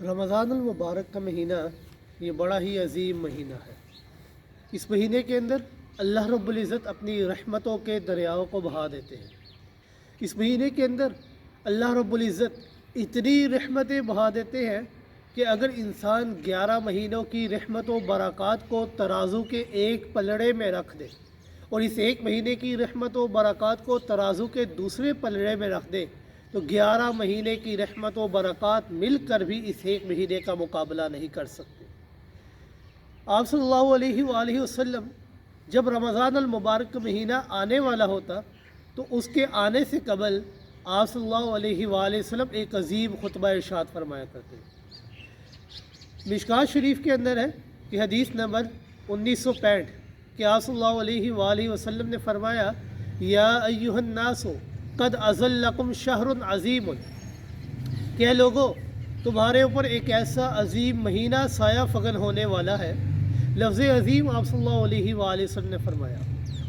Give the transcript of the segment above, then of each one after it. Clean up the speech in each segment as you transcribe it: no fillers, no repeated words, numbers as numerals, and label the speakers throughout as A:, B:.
A: رمضان المبارک کا مہینہ یہ بڑا ہی عظیم مہینہ ہے۔ اس مہینے کے اندر اللہ رب العزت اپنی رحمتوں کے دریاؤں کو بہا دیتے ہیں۔ اس مہینے کے اندر اللہ رب العزت اتنی رحمتیں بہا دیتے ہیں کہ اگر انسان 11 مہینوں کی رحمت و برکات کو ترازو کے ایک پلڑے میں رکھ دے اور اس ایک مہینے کی رحمت و برکات کو ترازو کے دوسرے پلڑے میں رکھ دے تو 11 مہینے کی رحمت و برکات مل کر بھی اس ایک مہینے کا مقابلہ نہیں کر سکتے۔ آپ صلی اللہ علیہ وآلہ وسلم جب رمضان المبارک کا مہینہ آنے والا ہوتا تو اس کے آنے سے قبل آپ صلی اللہ علیہ وآلہ وسلم ایک عظیم خطبہ ارشاد فرمایا کرتے ہیں۔ مشکوٰۃ شریف کے اندر ہے کہ حدیث نمبر 1965 کہ آپ صلی اللہ علیہ وآلہ وسلم نے فرمایا یا ایھا الناس قد اظلکم شہر عظیم، کہ اے لوگو تمہارے اوپر ایک ایسا عظیم مہینہ سایہ فگن ہونے والا ہے۔ لفظ عظیم آپ صلی اللہ علیہ وآلہ وسلم نے فرمایا،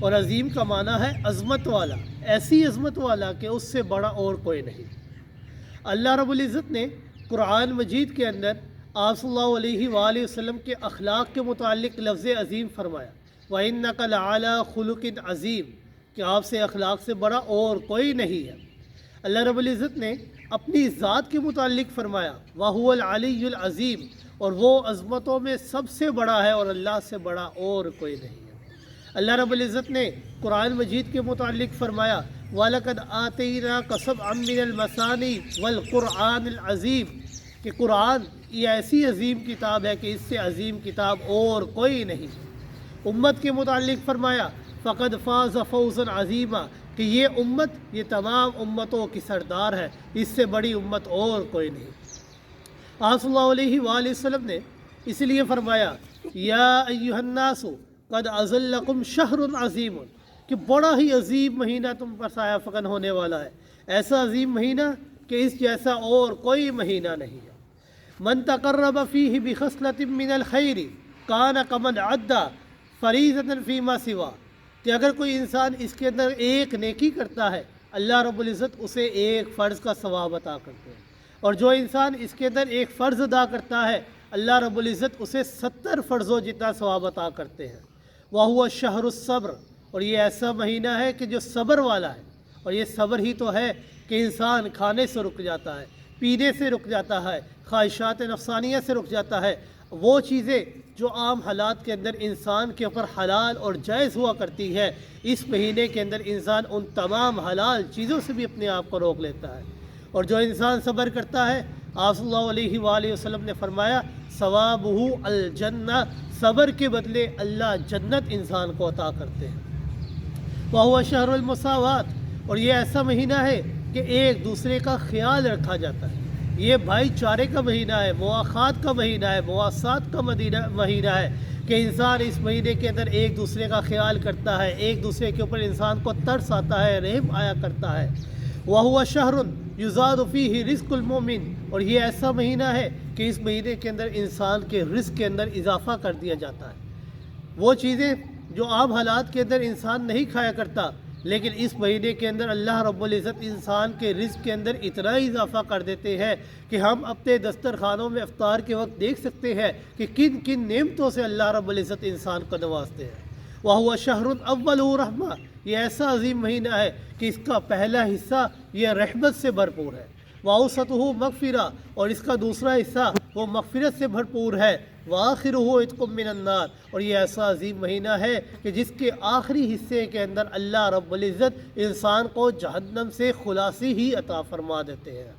A: اور عظیم کا معنی ہے عظمت والا، ایسی عظمت والا کہ اس سے بڑا اور کوئی نہیں۔ اللہ رب العزت نے قرآن مجید کے اندر آپ صلی اللہ علیہ وآلہ وسلم کے اخلاق کے متعلق لفظ عظیم فرمایا، وَإِنَّكَ لَعَلَىٰ خُلُقٍ عظیم، کہ آپ سے اخلاق سے بڑا اور کوئی نہیں ہے۔ اللہ رب العزت نے اپنی ذات کے متعلق فرمایا وَهُوَ الْعَلِيُّ الْعَظِيمُ، اور وہ عظمتوں میں سب سے بڑا ہے اور اللہ سے بڑا اور کوئی نہیں ہے۔ اللہ رب العزت نے قرآن مجید کے متعلق فرمایا وَلَقَدْ آتَيْنَاكَ سَبْعًا مِّنَ الْمَثَانِي وَالْقُرْآنِ الْعَظِيمِ، کہ قرآن یہ ایسی عظیم کتاب ہے کہ اس سے عظیم کتاب اور کوئی نہیں۔ امت کے متعلق فرمایا فقد فاز فوزا عظیما، کہ یہ امت یہ تمام امتوں کی سردار ہے، اس سے بڑی امت اور کوئی نہیں۔ آپ صلی اللہ علیہ وآلہ وسلم نے اس لیے فرمایا یا ایھا الناس قد اظلکم شہر عظیم، کہ بڑا ہی عظیم مہینہ تم پر سایہ فگن ہونے والا ہے، ایسا عظیم مہینہ کہ اس جیسا اور کوئی مہینہ نہیں ہے۔ من تقرب فیہ بخصلۃ من الخیر کان کمن عدى فریضۃ فیما سوا، کہ اگر کوئی انسان اس کے اندر ایک نیکی کرتا ہے اللہ رب العزت اسے ایک فرض کا ثواب عطا کرتے ہیں، اور جو انسان اس کے اندر ایک فرض ادا کرتا ہے اللہ رب العزت اسے 70 فرضوں جتنا ثواب عطا کرتے ہیں۔ وَهُوَ شَهْرُ الصَّبْرِ، اور یہ ایسا مہینہ ہے کہ جو صبر والا ہے، اور یہ صبر ہی تو ہے کہ انسان کھانے سے رک جاتا ہے، پینے سے رک جاتا ہے، خواہشات نفسانیہ سے رک جاتا ہے، وہ چیزیں جو عام حالات کے اندر انسان کے اوپر حلال اور جائز ہوا کرتی ہے، اس مہینے کے اندر انسان ان تمام حلال چیزوں سے بھی اپنے آپ کو روک لیتا ہے۔ اور جو انسان صبر کرتا ہے آپ صلی اللہ علیہ وآلہ وسلم نے فرمایا ثوابہ الجنہ، صبر کے بدلے اللہ جنت انسان کو عطا کرتے ہیں۔ وَهُوَ شَهْرُ الْمُسَاوَاةِ، اور یہ ایسا مہینہ ہے کہ ایک دوسرے کا خیال رکھا جاتا ہے، یہ بھائی چارے کا مہینہ ہے، مواخات کا مہینہ ہے، مواسات کا مہینہ ہے، کہ انسان اس مہینے کے اندر ایک دوسرے کا خیال کرتا ہے، ایک دوسرے کے اوپر انسان کو ترس آتا ہے، رحم آیا کرتا ہے۔ وَهُوَ شَهْرٌ يُزَادُ فِيهِ رِزْقُ الْمُؤْمِنِ، اور یہ ایسا مہینہ ہے کہ اس مہینے کے اندر انسان کے رزق کے اندر اضافہ کر دیا جاتا ہے۔ وہ چیزیں جو عام حالات کے اندر انسان نہیں کھایا کرتا، لیکن اس مہینے کے اندر اللہ رب العزت انسان کے رزق کے اندر اتنا اضافہ کر دیتے ہیں کہ ہم اپنے دسترخوانوں میں افطار کے وقت دیکھ سکتے ہیں کہ کن کن نعمتوں سے اللہ رب العزت انسان کو نوازتے ہیں۔ وَهُوَ شَهْرٌ أَوَّلُهُ رَحْمَةٌ، یہ ایسا عظیم مہینہ ہے کہ اس کا پہلا حصہ یہ رحمت سے بھرپور ہے۔ وَأَوْسَطُهُ مَغْفِرَةٌ، اور اس کا دوسرا حصہ وہ مغفرت سے بھرپور ہے۔ وَآخِرُهُ عِتْقٌ مِّنَ النَّارِ، اور یہ ایسا عظیم مہینہ ہے کہ جس کے آخری حصے کے اندر اللہ رب العزت انسان کو جہنم سے خلاصی ہی عطا فرما دیتے ہیں۔